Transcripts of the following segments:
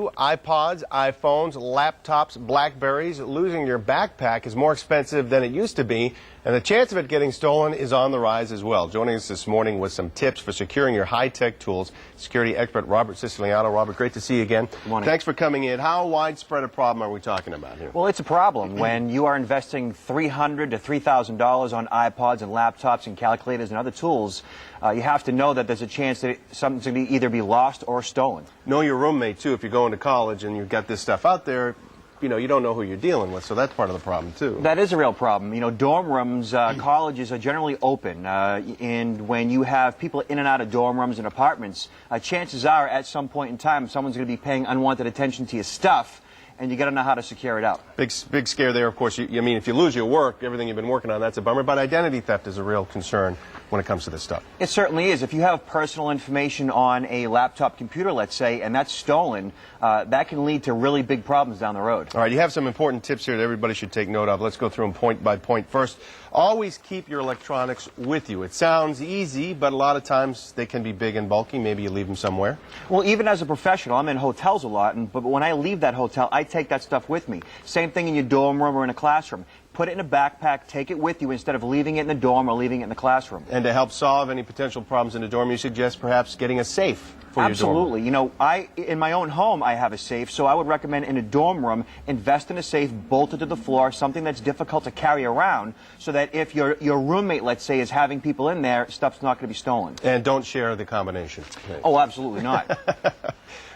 iPods, iPhones, laptops, Blackberries. Losing your backpack is more expensive than it used to be, and the chance of it getting stolen is on the rise as well. Joining us this morning with some tips for securing your high-tech tools, security expert Robert Siciliano. Robert, great to see you again. Good morning. Thanks for coming in. How widespread a problem are we talking about here? Well, it's a problem when you are investing $300 to $3,000 on iPods and laptops and calculators and other tools. You have to know that there's a chance that something's going to either be lost or stolen. Know your roommate, too. If you're going to college and you've got this stuff out there, you don't know who you're dealing with, so that's part of the problem, too. That is a real problem. You know, dorm rooms, colleges are generally open, and when you have people in and out of dorm rooms and apartments, chances are at some point in time someone's going to be paying unwanted attention to your stuff, and you got to know how to secure it out. Big scare there, of course. I mean, if you lose your work, everything you've been working on, that's a bummer. But identity theft is a real concern when it comes to this stuff. It certainly is. If you have personal information on a laptop computer, let's say, and that's stolen, that can lead to really big problems down the road. All right, you have some important tips here that everybody should take note of. Let's go through them point by point. First, always keep your electronics with you. It sounds easy, but a lot of times they can be big and bulky. Maybe you leave them somewhere. Well, even as a professional, I'm in hotels a lot, but when I leave that hotel, I take that stuff with me. Same thing in your dorm room or in a classroom. Put it in a backpack, take it with you instead of leaving it in the dorm or leaving it in the classroom. And to help solve any potential problems in the dorm, you suggest perhaps getting a safe for your dorm. Absolutely. You know, in my own home, I have a safe, so I would recommend in a dorm room, invest in a safe bolted to the floor, something that's difficult to carry around, so that if your roommate, let's say, is having people in there, stuff's not going to be stolen. And don't share the combination. Oh, absolutely not.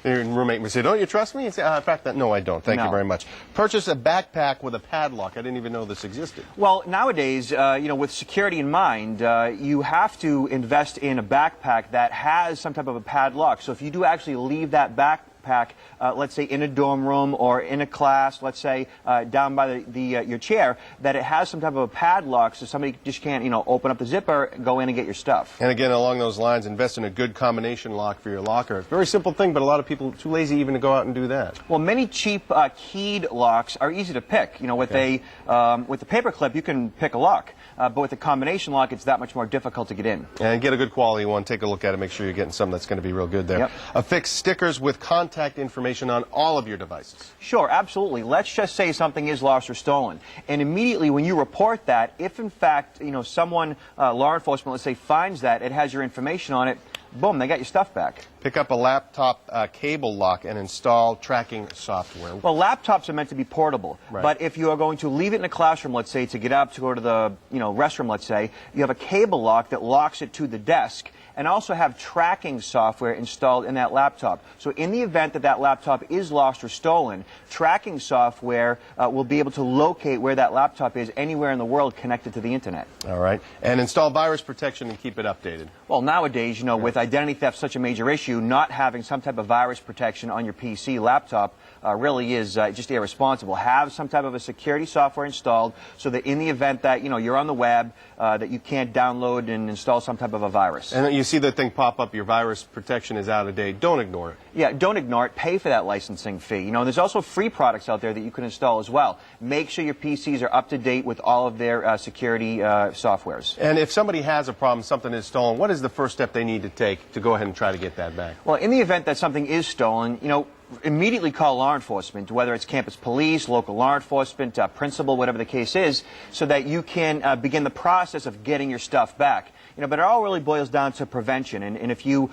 Your roommate would say, "Don't you trust me?" And say, "In fact, no, I don't. Thank you very much." Purchase a backpack with a padlock. I didn't even know this existed. Well, nowadays, with security in mind, you have to invest in a backpack that has some type of a padlock. So if you do actually leave that backpack, let's say in a dorm room or in a class, let's say down by your chair, that it has some type of a padlock so somebody just can't, open up the zipper, go in and get your stuff. And again, along those lines, invest in a good combination lock for your locker. Very simple thing, but a lot of people are too lazy even to go out and do that. Well, many cheap keyed locks are easy to pick. With the paper clip, you can pick a lock, but with the combination lock, it's that much more difficult to get in. And get a good quality one. Take a look at it. Make sure you're getting something that's going to be real good there. Yep. Affix stickers with contact information on all of your devices. Sure, absolutely. Let's just say something is lost or stolen, and immediately when you report that, if in fact someone, law enforcement, let's say, finds that it has your information on it, boom, they got your stuff back. Pick up a laptop cable lock and install tracking software. Well, laptops are meant to be portable, but if you are going to leave it in a classroom, let's say, to get up to go to the restroom, let's say, you have a cable lock that locks it to the desk, and also have tracking software installed in that laptop. So in the event that that laptop is lost or stolen, tracking software will be able to locate where that laptop is anywhere in the world connected to the internet. All right. And install virus protection and keep it updated. Well, nowadays, with identity theft such a major issue, not having some type of virus protection on your PC, laptop, really is just irresponsible. Have some type of a security software installed so that in the event that, you're on the web, that you can't download and install some type of a virus. And you see the thing pop up, your virus protection is out of date. Don't ignore it. Yeah, don't ignore it. Pay for that licensing fee. There's also free products out there that you can install as well. Make sure your PCs are up to date with all of their security softwares. And if somebody has a problem, something is stolen, what is the first step they need to take to go ahead and try to get that back? Well, in the event that something is stolen, immediately call law enforcement, whether it's campus police, local law enforcement, principal, whatever the case is, so that you can begin the process of getting your stuff back. But it all really boils down to prevention, and if you,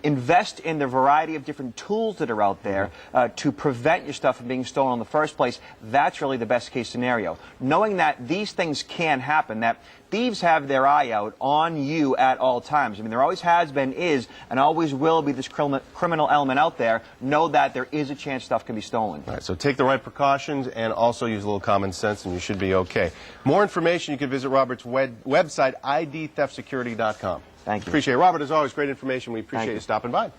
invest in the variety of different tools that are out there to prevent your stuff from being stolen in the first place, that's really the best case scenario. Knowing that these things can happen, that thieves have their eye out on you at all times. There always has been, is, and always will be this criminal element out there. Know that there is a chance stuff can be stolen. All right, so take the right precautions and also use a little common sense and you should be okay. More information, you can visit Robert's website, idtheftsecurity.com. Thank you. Appreciate it. Robert, as always, great information. We appreciate you stopping by.